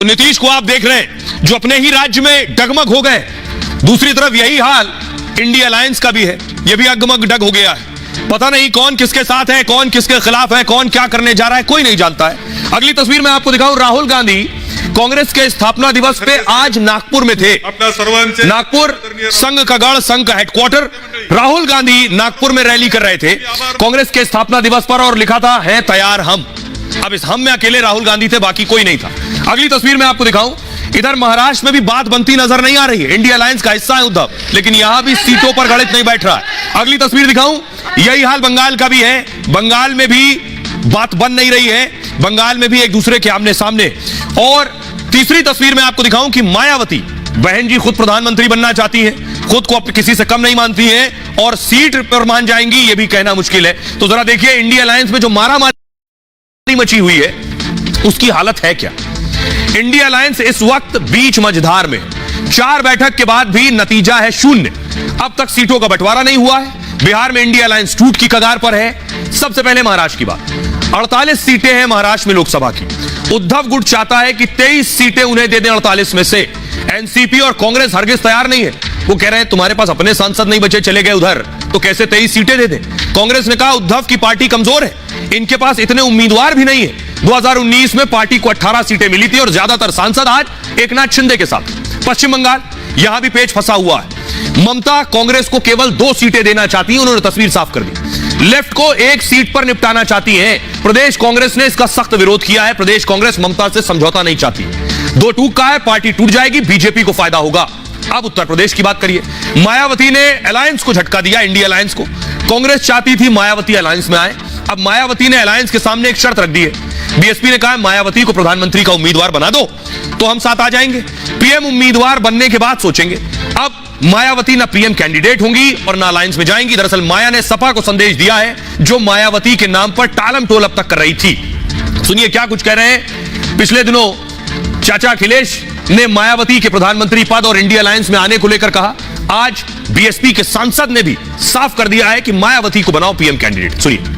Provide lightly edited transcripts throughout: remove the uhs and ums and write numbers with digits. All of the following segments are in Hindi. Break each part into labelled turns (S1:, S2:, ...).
S1: नीतीश को आप देख रहे हैं जो अपने ही राज्य में डगमग हो गए। दूसरी तरफ यही हाल इंडिया अलायंस का भी है, यह भी अगमग डग हो गया है। पता नहीं कौन किसके साथ है, कौन किसके खिलाफ है, कौन क्या करने जा रहा है, कोई नहीं जानता है। अगली तस्वीर में आपको दिखाऊं, राहुल गांधी कांग्रेस के स्थापना दिवस पे आज नागपुर में थे। नागपुर संघ का गढ़, संघ का हेडक्वार्टर। राहुल गांधी नागपुर में रैली कर रहे थे कांग्रेस के स्थापना दिवस पर और लिखा था है तैयार हम। अब इस हम में अकेले राहुल गांधी थे, बाकी कोई नहीं था। अगली तस्वीर में आपको दिखाऊं, इधर महाराष्ट्र में भी बात बनती नजर नहीं आ रही है। इंडिया अलायंस का हिस्सा है उद्धव, लेकिन यहां भी सीटों पर गणित नहीं बैठ रहा है। अगली तस्वीर दिखाऊं, यही हाल बंगाल का भी है। बंगाल में भी बात बन नहीं रही है, बंगाल में भी एक दूसरे के आमने सामने। और तीसरी तस्वीर में आपको दिखाऊं कि मायावती बहन जी खुद प्रधानमंत्री बनना चाहती है, खुद को किसी से कम नहीं मानती है और सीट पर मान जाएंगी ये भी कहना मुश्किल है। तो जरा देखिए इंडिया अलायंस में जो मारामारी मची हुई है उसकी हालत है क्या। इंडिया अलायंस इस वक्त बीच मझधार में, 4 बैठक के बाद भी नतीजा है 0। अब तक सीटों का बंटवारा नहीं हुआ है। बिहार में इंडिया अलायंस टूट की कगार पर है। सबसे पहले महाराष्ट्र की बात, 48 सीटें हैं महाराष्ट्र में लोकसभा की। उद्धव गुट चाहता है कि 23 सीटें उन्हें दे दें 48 में से। एनसीपी और कांग्रेस हरगिज तैयार नहीं है। वो कह रहे हैं तुम्हारे पास अपने सांसद नहीं बचे, चले गए उधर, तो कैसे 23 सीटें दे दें। कांग्रेस ने कहा उद्धव की पार्टी कमजोर है, इनके पास इतने उम्मीदवार भी नहीं है। 2019 में पार्टी को 18 सीटें मिली थी और ज्यादातर सांसद आज एकनाथ शिंदे के साथ। पश्चिम बंगाल, यहां भी पेच फंसा हुआ है। ममता कांग्रेस को केवल 2 सीटें देना चाहती है, उन्होंने तस्वीर साफ कर दी। लेफ्ट को 1 सीट पर निपटाना चाहती है। प्रदेश कांग्रेस ने इसका सख्त विरोध किया है। प्रदेश कांग्रेस ममता से समझौता नहीं चाहती। 2 टूक का है, पार्टी टूट जाएगी, बीजेपी को फायदा होगा। अब उत्तर प्रदेश की बात करिए, मायावती ने अलायंस को झटका दिया, इंडिया अलायंस को। कांग्रेस चाहती थी मायावती अलायंस में आए, अब मायावती ने अलायंस के सामने एक शर्त रख दी है। बीएसपी ने कहा मायावती को प्रधानमंत्री का उम्मीदवार बना दो तो हम साथ आ जाएंगे, पीएम उम्मीदवार बनने के बाद सोचेंगे। अब मायावती ना पीएम कैंडिडेट होंगी और ना अलायंस में जाएंगी। दरअसल माया ने सपा को संदेश दिया है, जो मायावती के नाम पर टालम टोल अब तक कर रही थी। सुनिए क्या कुछ कह रहे हैं। पिछले दिनों चाचा अखिलेश ने मायावती के प्रधानमंत्री पद और इंडिया अलायंस में आने को लेकर कहा। आज बीएसपी के सांसद ने भी साफ कर दिया है कि मायावती को बनाओ पीएम कैंडिडेट। सुनिए।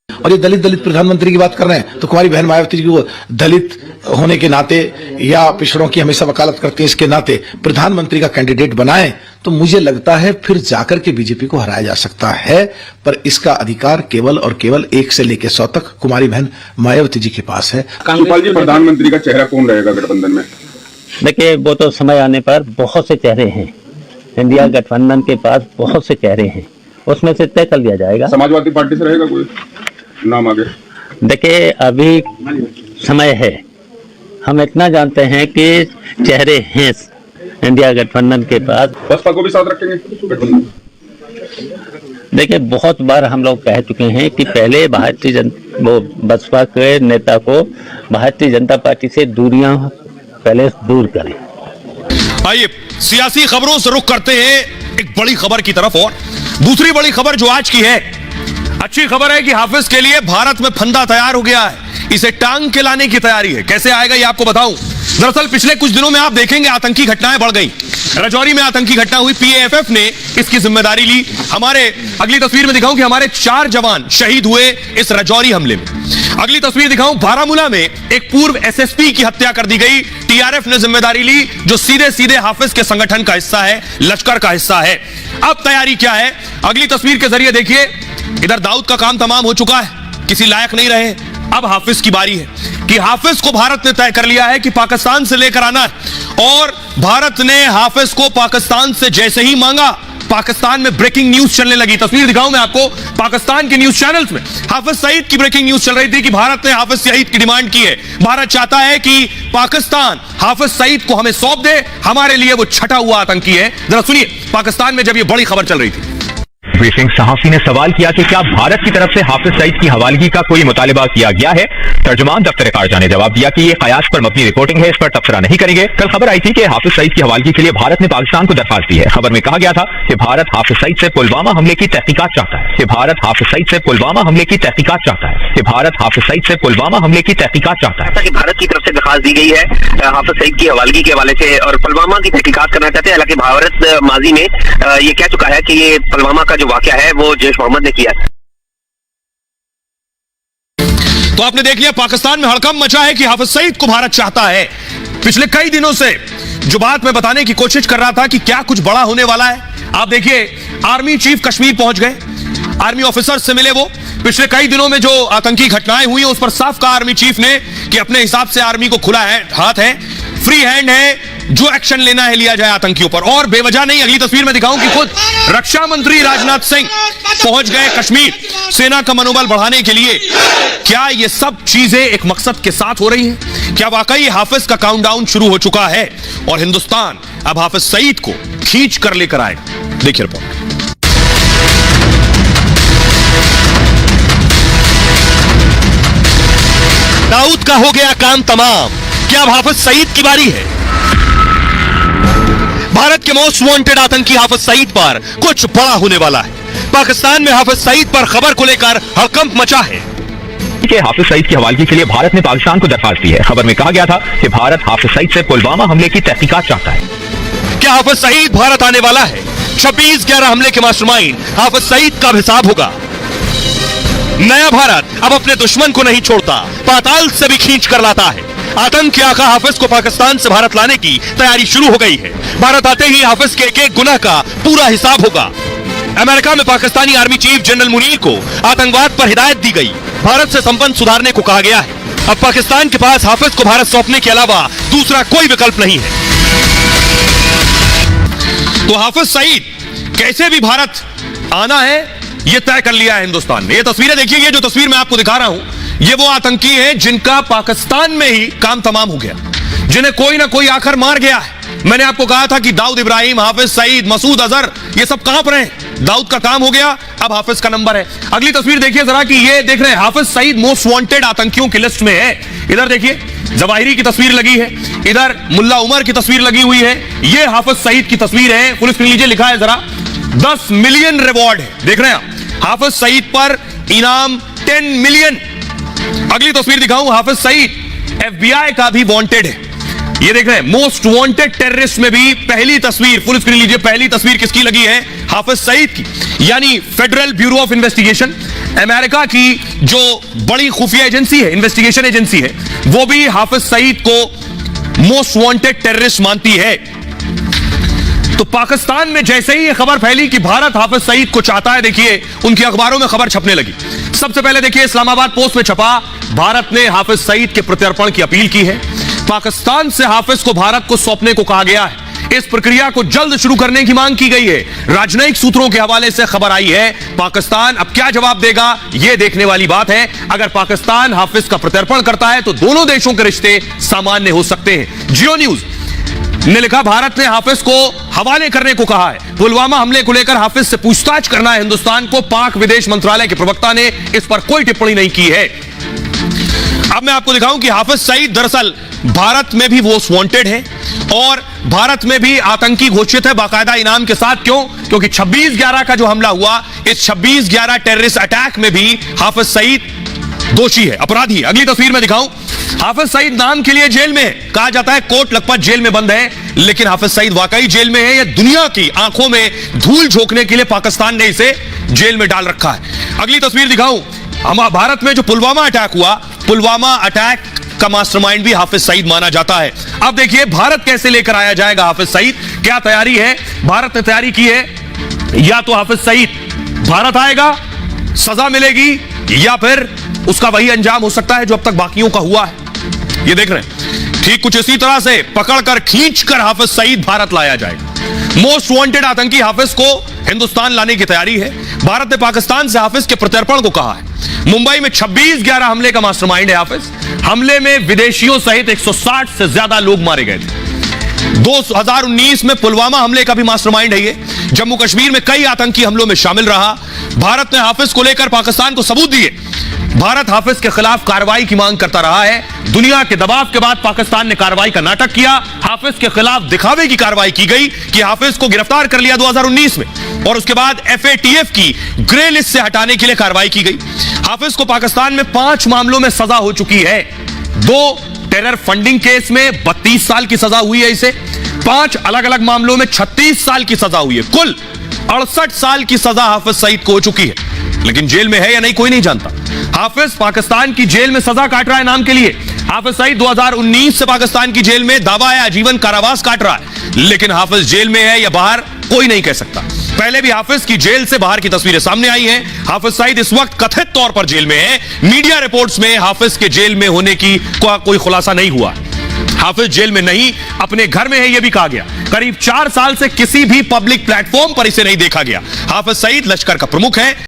S2: और ये दलित प्रधानमंत्री की बात कर रहे हैं तो कुमारी बहन मायावती जी को दलित होने के नाते या पिछड़ों की हमेशा वकालत करते हैं इसके नाते प्रधानमंत्री का कैंडिडेट बनाएं तो मुझे लगता है फिर जाकर के बीजेपी को हराया जा सकता है। पर इसका अधिकार केवल और केवल 1 से लेकर 100 तक कुमारी बहन मायावती जी के पास है।
S3: शिवपाल जी, प्रधानमंत्री का चेहरा कौन रहेगा गठबंधन में?
S4: देखिए वो तो समय आने पर बहुत से चेहरे हैं। इंडिया गठबंधन के पास बहुत से चेहरे हैं, उसमें से तय कर लिया जाएगा।
S3: समाजवादी पार्टी से रहेगा कोई नाम आगे?
S4: देखिए अभी समय है, हम इतना जानते हैं कि चेहरे हैं इंडिया गठबंधन के पास।
S3: बसपा को भी साथ रखेंगे गठबंधन?
S4: देखिए बहुत बार हम लोग कह चुके हैं कि पहले बसपा के नेता को भारतीय जनता पार्टी से दूरियां पहले दूर करें।
S1: आइए सियासी खबरों से रुख करते हैं एक बड़ी खबर की तरफ। और दूसरी बड़ी खबर जो आज की है, अच्छी खबर है कि हाफिज के लिए भारत में फंदा तैयार हो गया है। इसे टांग के लाने की तैयारी है। कैसे आएगा ये आपको बताऊं। दरअसल पिछले कुछ दिनों में आप देखेंगे आतंकी घटनाएं बढ़ गई। राजौरी में आतंकी घटना हुई, पीएएफएफ ने इसकी जिम्मेदारी ली। हमारे अगली तस्वीर में दिखाऊं कि हमारे 4 जवान शहीद हुए इस राजौरी हमले में। अगली तस्वीर दिखाऊं, बारामूला में एक पूर्व एसएसपी की हत्या कर दी गई। टीआरएफ ने जिम्मेदारी ली, जो सीधे सीधे हाफिज के संगठन का हिस्सा है, लश्कर का हिस्सा है। अब तैयारी क्या है, अगली तस्वीर के जरिए देखिए। इधर दाऊद का काम तमाम हो चुका है, किसी लायक नहीं रहे। अब हाफिज की बारी है कि हाफिज को भारत ने तय कर लिया है कि पाकिस्तान से लेकर आना है। और भारत ने हाफिज को पाकिस्तान से जैसे ही मांगा, पाकिस्तान में ब्रेकिंग न्यूज चलने लगी। तस्वीर दिखाऊं मैं आपको, पाकिस्तान के न्यूज चैनल्स में हाफिज सईद की ब्रेकिंग न्यूज चल रही थी कि भारत ने हाफिज सईद की डिमांड की है। भारत चाहता है कि पाकिस्तान हाफिज सईद को हमें सौंप दे, हमारे लिए वो छटा हुआ आतंकी है। जरा सुनिए पाकिस्तान में जब ये बड़ी खबर चल रही थी।
S5: ब्रीफिंग सहाफी ने सवाल किया कि क्या भारत की तरफ से हाफिज सईद की हवालगी का कोई मुतालिबा किया गया है। तर्जुमान दफ्तर खारजा ने जवाब दिया कि ये कयास पर मबनी रिपोर्टिंग है, इस पर तबसरा नहीं करेंगे। कल खबर आई थी कि हाफिज सईद की हवालगी के लिए भारत ने पाकिस्तान को दरख्वास्त दी है। खबर में कहा गया था कि भारत हाफिज सईद से पुलवामा हमले की तहकीकात चाहता है, कि भारत हाफिज सईद से पुलवामा हमले की तहकीकात चाहता है, कि भारत हाफिज सईद से पुलवामा हमले की तहकीकात चाहता है।
S6: कि भारत की तरफ से दरख्वास्त दी गई है हाफिज सईद की हवालगी के हवाले से और पुलवामा की तहकीकात करना चाहते हैं। हालांकि भारत माजी में ये कह चुका है कि ये पुलवामा का जो वाकया है वो जैश मोहम्मद ने किया।
S1: तो आपने देख लिया पाकिस्तान में हड़कंप मचा है कि हाफिज सईद को भारत चाहता है। पिछले कई दिनों से जो बात मैं बताने की कोशिश कर रहा था कि क्या कुछ बड़ा होने वाला है, आप देखिए आर्मी चीफ कश्मीर पहुंच गए, आर्मी ऑफिसर से मिले। वो पिछले कई दिनों में जो आतंकी घटनाएं हुई हैं उस पर साफ कहा आर्मी चीफ ने कि अपने हिसाब से आर्मी को खुला है, हाथ है, फ्री हैंड है, जो एक्शन लेना है लिया जाए आतंकियों पर। और बेवजह नहीं, अगली तस्वीर में दिखाऊं कि खुद रक्षा मंत्री राजनाथ सिंह पहुंच गए कश्मीर सेना का मनोबल बढ़ाने के लिए। क्या ये सब चीजें एक मकसद के साथ हो रही हैं? क्या वाकई हाफिज का काउंटडाउन शुरू हो चुका है और हिंदुस्तान अब हाफिज सईद को खींच कर लेकर आएगा? देखिए रिपोर्ट। दाऊद का हो गया काम तमाम, क्या अब हाफिज सईद की बारी है? भारत के मोस्ट वांटेड आतंकी हाफिज सईद पर कुछ बड़ा होने वाला है। पाकिस्तान में हाफिज सईद पर खबर को लेकर हड़कंप मचा है।
S5: कि हाफिज सईद की हवालगी के लिए भारत ने पाकिस्तान को दरखास्त दी है। खबर में कहा गया था कि भारत हाफिज सईद से पुलवामा हमले की तहकीकात चाहता है।
S1: क्या हाफिज सईद भारत आने वाला है? 26/11 हमले के मास्टरमाइंड हाफिज सईद का हिसाब होगा। नया भारत अब अपने दुश्मन को नहीं छोड़ता, पाताल से भी खींच कर लाता है। आतंक के आका हाफिज को पाकिस्तान से भारत लाने की तैयारी शुरू हो गई है। भारत आते ही हाफिज के एक गुनाह का पूरा हिसाब होगा। अमेरिका में Pakistani army chief general Munir को आतंकवाद पर हिदायत दी गई। भारत से संबंध सुधारने को कहा गया है। अब पाकिस्तान के पास हाफिज को भारत सौंपने के अलावा दूसरा कोई विकल्प नहीं है। तो हाफिज सईद कैसे भी भारत आना है यह तय कर लिया है हिंदुस्तान ने। ये तस्वीरें देखिए, ये जो तस्वीर मैं आपको दिखा रहा हूं ये वो आतंकी हैं जिनका पाकिस्तान में ही काम तमाम हो गया, जिन्हें कोई ना कोई आकर मार गया है। मैंने आपको कहा था कि दाऊद इब्राहिम, हाफिज सईद, मसूद अजहर ये सब कहां पर हैं? दाऊद का काम हो गया, अब हाफिज का नंबर है। अगली तस्वीर देखिए जरा कि ये देख रहे हैं हाफिज सईद मोस्ट वांटेड आतंकियों की लिस्ट में है। इधर देखिए जवाहिरी की तस्वीर लगी है, इधर मुल्ला उमर की तस्वीर लगी हुई है, ये हाफिज सईद की तस्वीर है। फुल स्क्रीन लीजिए, लिखा है जरा 10 मिलियन रिवॉर्ड है। देख रहे हैं आप, हाफिज सईद पर इनाम 10 मिलियन। अगली तस्वीर दिखाऊं, हाफिज सईद FBI का भी वांटेड है। ये देख रहे हैं मोस्ट वांटेड टेररिस्ट में भी पहली तस्वीर, फुल स्क्रीन लीजिए, पहली तस्वीर किसकी लगी है? हाफिज सईद की। यानी federal bureau of investigation, America की जो बड़ी खुफिया एजेंसी है, इन्वेस्टिगेशन एजेंसी है, वो भी हाफिज सईद को मोस्ट वांटेड टेररिस्ट मानती है। तो पाकिस्तान में जैसे ही यह खबर फैली कि भारत हाफिज सईद को चाहता है, देखिए उनकी अखबारों में खबर छपने लगी। सबसे पहले देखिए इस्लामाबाद पोस्ट में छपा, भारत ने हाफिज सईद के प्रत्यर्पण की अपील की है। पाकिस्तान से हाफिज को भारत को सौंपने को कहा गया है। इस प्रक्रिया को जल्द शुरू करने की मांग की गई है। राजनयिक सूत्रों के हवाले से खबर आई है। पाकिस्तान अब क्या जवाब देगा यह देखने वाली बात है। अगर पाकिस्तान हाफिज का प्रत्यर्पण करता है तो दोनों देशों के रिश्ते सामान्य हो सकते हैं। जियो न्यूज ने लिखा, भारत ने हाफिज को हवाले करने को कहा है। पुलवामा हमले को लेकर हाफिज से पूछताछ करना है हिंदुस्तान को। पाक विदेश मंत्रालय के प्रवक्ता ने इस पर कोई टिप्पणी नहीं की है। अब मैं आपको दिखाऊं कि हाफिज सईद दरअसल भारत में भी मोस्ट वांटेड है और भारत में भी आतंकी घोषित है बाकायदा इनाम के साथ। क्यों? क्योंकि 26/11 का जो हमला हुआ, इस 26/11 टेररिस्ट अटैक में भी हाफिज सईद दोषी है, अपराधी। अगली तस्वीर में दिखाऊं, हाफिज सईद नाम के लिए जेल में है। कहा जाता है कोट लखपत जेल में बंद है, लेकिन हाफिज सईद वाकई जेल में है। यह दुनिया की आंखों में धूल झोंकने के लिए पाकिस्तान ने इसे जेल में डाल रखा है। अगली तस्वीर दिखाऊं, हमारे भारत में जो पुलवामा अटैक हुआ, पुलवामा अटैक का मास्टरमाइंड भी हाफिज सईद माना जाता है। अब देखिए भारत कैसे लेकर आया जाएगा हाफिज सईद, क्या तैयारी है? भारत ने तैयारी की है, या तो हाफिज सईद भारत आएगा, सजा मिलेगी, या फिर उसका वही अंजाम हो सकता है जो अब तक बाकियों का हुआ है। ये देख रहे हैं, ठीक कुछ इसी तरह से पकड़कर खींचकर हाफिज सईद भारत लाया जाएगा। मोस्ट वांटेड आतंकी हाफिज को हिंदुस्तान लाने की तैयारी है। भारत ने पाकिस्तान से हाफिज के प्रत्यर्पण को कहा है। मुंबई में 26/11 हमले का मास्टरमाइंड है हाफिज। हमले में विदेशियों सहित 160 से ज्यादा लोग मारे गए थे। 2019 में पुलवामा हमले का भी मास्टरमाइंड है ये। जम्मू कश्मीर में कई आतंकी हमलों में शामिल रहा। भारत ने हाफिज को लेकर पाकिस्तान को सबूत दिए। भारत हाफिज के खिलाफ कार्रवाई की मांग करता रहा है। दुनिया के दबाव के बाद पाकिस्तान ने कार्रवाई का नाटक किया। हाफिज के खिलाफ दिखावे की कार्रवाई की गई कि हाफिज को गिरफ्तार कर लिया 2019 में, और उसके बाद FATF की ग्रे लिस्ट से हटाने के लिए कार्रवाई की गई। हाफिज को पाकिस्तान में 5 मामलों में सजा हो चुकी है। 2 टेरर फंडिंग केस में 32 साल की सजा हुई है इसे। 5 अलग अलग मामलों में 36 साल की सजा हुई है। कुल 68 साल की सजा हाफिज सईद को हो चुकी है, लेकिन जेल में है या नहीं कोई नहीं जानता। हाफिज पाकिस्तान की जेल में सजा काट रहा है नाम के लिए। हाफिज सईद 2019 से पाकिस्तान की जेल में, दावा है आजीवन कारावास काट रहा है, लेकिन हाफिज जेल में है या बाहर कोई नहीं कह सकता। पहले भी हाफिज की जेल से बाहर की तस्वीरें सामने आई हैं। हाफिज सईद इस वक्त कथित तौर पर जेल में है। मीडिया रिपोर्ट्स में हाफिज के जेल में होने की कोई खुलासा नहीं हुआ। हाफिज जेल में नहीं, अपने घर में है यह भी कहा गया। करीब 4 साल से किसी भी पब्लिक प्लेटफॉर्म पर इसे नहीं देखा गया। हाफिज सईद लश्कर का प्रमुख है।